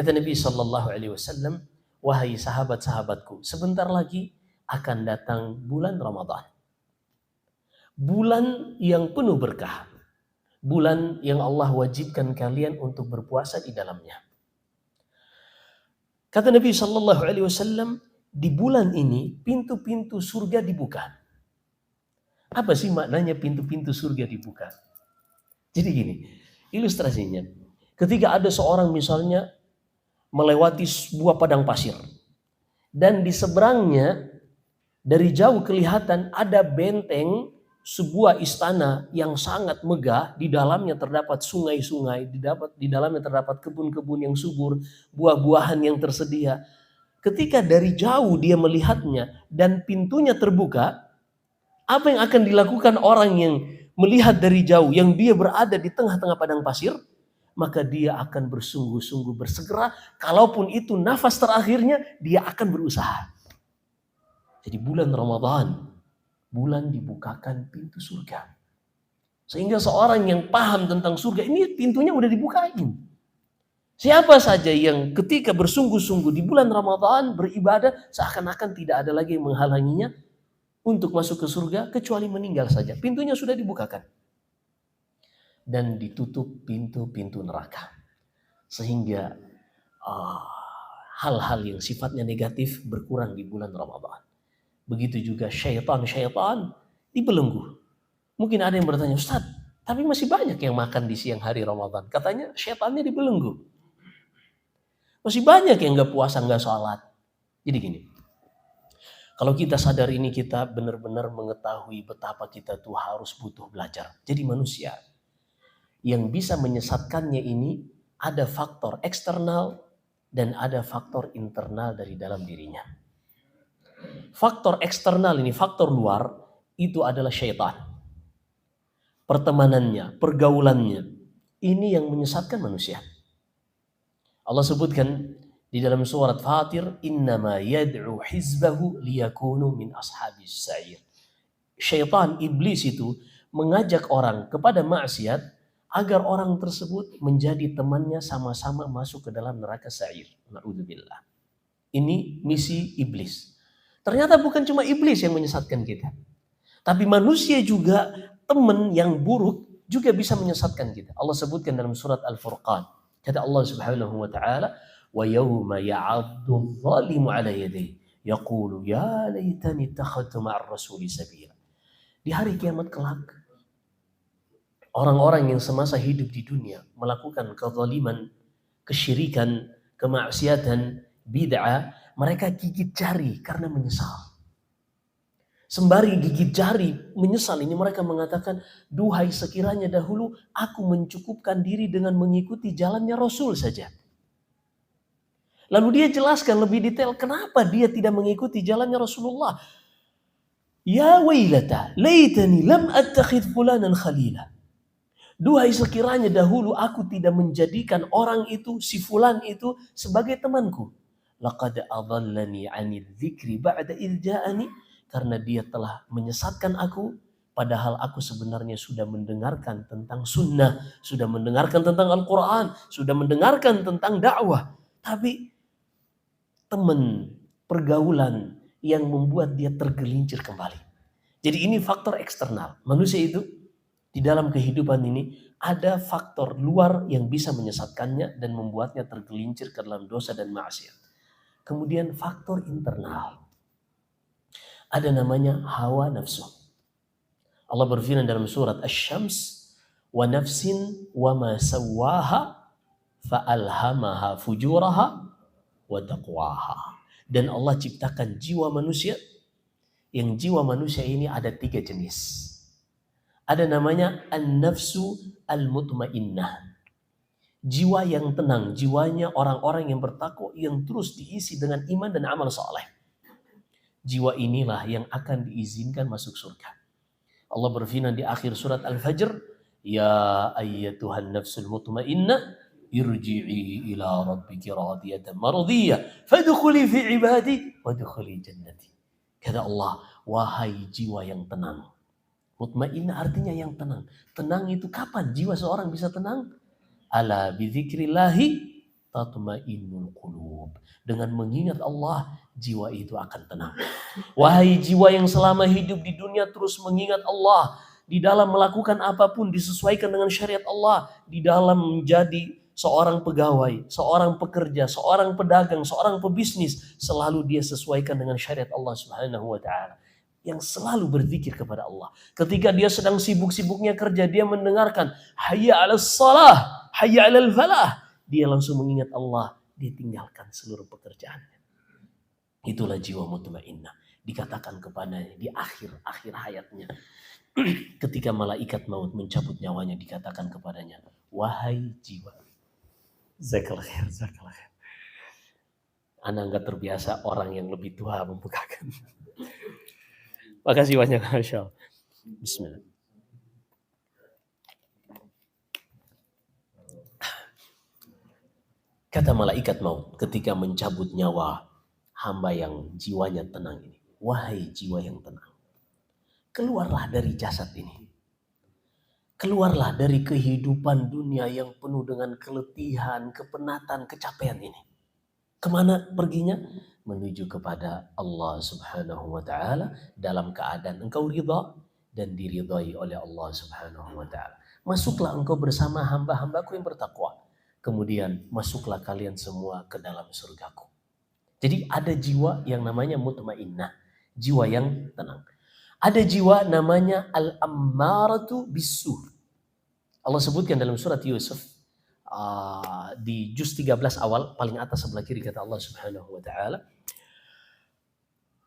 Kata Nabi Shallallahu Alaihi Wasallam, wahai sahabat-sahabatku, sebentar lagi akan datang bulan Ramadan. Bulan yang penuh berkah. Bulan yang Allah wajibkan kalian untuk berpuasa di dalamnya. Kata Nabi Shallallahu Alaihi Wasallam, di bulan ini pintu-pintu surga dibuka. Apa sih maknanya pintu-pintu surga dibuka? Jadi gini, ilustrasinya. Ketika ada seorang misalnya melewati sebuah padang pasir. Dan di seberangnya dari jauh kelihatan ada benteng sebuah istana yang sangat megah. Di dalamnya terdapat sungai-sungai, di dalamnya terdapat kebun-kebun yang subur, buah-buahan yang tersedia. Ketika dari jauh dia melihatnya dan pintunya terbuka, apa yang akan dilakukan orang yang melihat dari jauh, yang dia berada di tengah-tengah padang pasir? Maka dia akan bersungguh-sungguh bersegera, kalaupun itu nafas terakhirnya, dia akan berusaha. Jadi bulan Ramadan, bulan dibukakan pintu surga. Sehingga seorang yang paham tentang surga, ini pintunya udah dibukain. Siapa saja yang ketika bersungguh-sungguh di bulan Ramadan beribadah, seakan-akan tidak ada lagi yang menghalanginya untuk masuk ke surga, kecuali meninggal saja. Pintunya sudah dibukakan. Dan ditutup pintu-pintu neraka. Sehingga hal-hal yang sifatnya negatif berkurang di bulan Ramadan. Begitu juga syaitan dibelenggu. Mungkin ada yang bertanya, Ustaz, tapi masih banyak yang makan di siang hari Ramadan. Katanya syaitannya dibelenggu. Masih banyak yang gak puasa, gak sholat. Jadi gini, kalau kita sadar ini, kita benar-benar mengetahui betapa kita tuh harus butuh belajar. Jadi manusia yang bisa menyesatkannya ini ada faktor eksternal dan ada faktor internal dari dalam dirinya. Faktor eksternal ini, faktor luar, itu adalah syaitan. Pertemanannya, pergaulannya, ini yang menyesatkan manusia. Allah sebutkan di dalam surat Fatir, innama yad'u hizbahu liyakunu min ashabis sa'ir. Syaitan, iblis itu mengajak orang kepada maksiat agar orang tersebut menjadi temannya, sama-sama masuk ke dalam neraka sa'ir. Na'udzubillah. Ini misi iblis. Ternyata bukan cuma iblis yang menyesatkan kita, tapi manusia juga, teman yang buruk juga bisa menyesatkan kita. Allah sebutkan dalam surat Al-Furqan. Kata Allah Subhanahu wa taala, "Wa yauma ya'addu adh-dhalimu 'ala yadayhi yaqulu ya laitani ittakhadtu ma'ar rasuli sabila." Di hari kiamat kelak, orang-orang yang semasa hidup di dunia melakukan kezaliman, kesyirikan, kemaksiatan, bid'ah, mereka gigit jari karena menyesal. Sembari gigit jari menyesal ini, mereka mengatakan, duhai sekiranya dahulu aku mencukupkan diri dengan mengikuti jalannya Rasul saja. Lalu dia jelaskan lebih detail kenapa dia tidak mengikuti jalannya Rasulullah. Ya wailata, laitani lam attakhidh fulanan khalila. Duhai sekiranya dahulu aku tidak menjadikan orang itu, si fulan itu sebagai temanku. Laqad adallani 'anil dzikri ba'da idh ja'ani. Karena dia telah menyesatkan aku, padahal aku sebenarnya sudah mendengarkan tentang sunnah, sudah mendengarkan tentang Al-Quran, sudah mendengarkan tentang dakwah. Tapi teman, pergaulan yang membuat dia tergelincir kembali. Jadi ini faktor eksternal. Manusia itu di dalam kehidupan ini ada faktor luar yang bisa menyesatkannya dan membuatnya tergelincir ke dalam dosa dan maksiat. Kemudian faktor internal. Ada namanya hawa nafsu. Allah berfirman dalam surat Asy-Syams, wa nafsin wa ma sawwaha fa alhamaha fujuraha wa taqwaha. Dan Allah ciptakan jiwa manusia, yang jiwa manusia ini ada 3 jenis. Ada namanya an-nafsu al-mutmainnah. Jiwa yang tenang, jiwanya orang-orang yang bertakwa, yang terus diisi dengan iman dan amal saleh. Jiwa inilah yang akan diizinkan masuk surga. Allah berfirman di akhir surat Al-Fajr, ya ayyatuhan nafsul mutmainnah irji'i ila rabbiki radiyatan mardiyah fadkhuli fi ibadi wadkhuli jannati. Kata Allah, wahai jiwa yang tenang. Mutmainnah artinya yang tenang. Tenang itu kapan jiwa seorang bisa tenang? Ala bidzikrillahi tatma'innul qulub. Dengan mengingat Allah, jiwa itu akan tenang. Wahai jiwa yang selama hidup di dunia terus mengingat Allah, di dalam melakukan apapun disesuaikan dengan syariat Allah, di dalam menjadi seorang pegawai, seorang pekerja, seorang pedagang, seorang pebisnis, selalu dia sesuaikan dengan syariat Allah Subhanahu wa taala. Yang selalu berzikir kepada Allah. Ketika dia sedang sibuk-sibuknya kerja, dia mendengarkan hayya 'alas shalah, hayya 'alal falah. Dia langsung mengingat Allah, dia tinggalkan seluruh pekerjaannya. Itulah jiwa mutmainnah. Dikatakan kepadanya di akhir hayatnya. Ketika malaikat maut mencabut nyawanya, dikatakan kepadanya, wahai jiwa. Zakallah khair, zakallah khair. Anda nggak terbiasa orang yang lebih tua membukakan. Makasih banyak, Masya Allah. Bismillah. Kata malaikat maut ketika mencabut nyawa hamba yang jiwanya tenang ini. Wahai jiwa yang tenang, keluarlah dari jasad ini. Keluarlah dari kehidupan dunia yang penuh dengan keletihan, kepenatan, kecapean ini. Kemana perginya? Menuju kepada Allah Subhanahu wa ta'ala dalam keadaan engkau ridha dan diridhai oleh Allah Subhanahu wa ta'ala. Masuklah engkau bersama hamba-hambaku yang bertakwa. Kemudian masuklah kalian semua ke dalam surgaku. Jadi ada jiwa yang namanya mutmainnah, jiwa yang tenang. Ada jiwa namanya al-ammaratu bisu. Allah sebutkan dalam surat Yusuf di juz 13 awal paling atas sebelah kiri, kata Allah Subhanahu wa taala,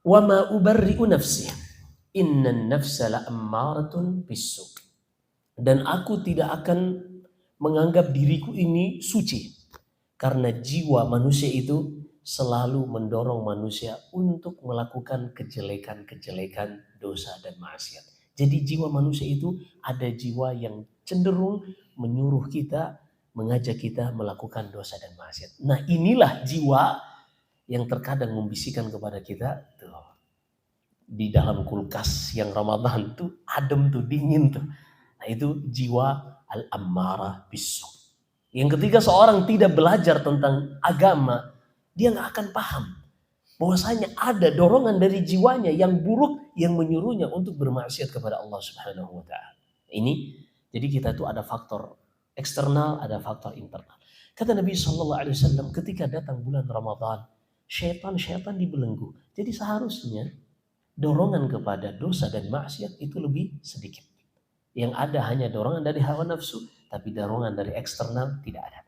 "Wa ma ubarri'u nafsi, innan nafsa la'ammaratun bisu." Dan aku tidak akan menganggap diriku ini suci, karena jiwa manusia itu selalu mendorong manusia untuk melakukan kejelekan-kejelekan, dosa dan maksiat. Jadi jiwa manusia itu ada jiwa yang cenderung menyuruh kita, mengajak kita melakukan dosa dan maksiat. Nah, inilah jiwa yang terkadang membisikkan kepada kita, tuh, di dalam kulkas yang Ramadan tuh adem tuh, dingin tuh. Nah, itu jiwa al-ammarah bisu. Yang ketika seorang tidak belajar tentang agama, dia nggak akan paham bahwasanya ada dorongan dari jiwanya yang buruk yang menyuruhnya untuk bermaksiat kepada Allah Subhanahu wa taala. Ini jadi kita tuh ada faktor eksternal, ada faktor internal. Kata Nabi sallallahu alaihi wasallam, ketika datang bulan Ramadan, syaitan dibelenggu. Jadi seharusnya dorongan kepada dosa dan maksiat itu lebih sedikit. Yang ada hanya dorongan dari hawa nafsu, tapi dorongan dari eksternal tidak ada.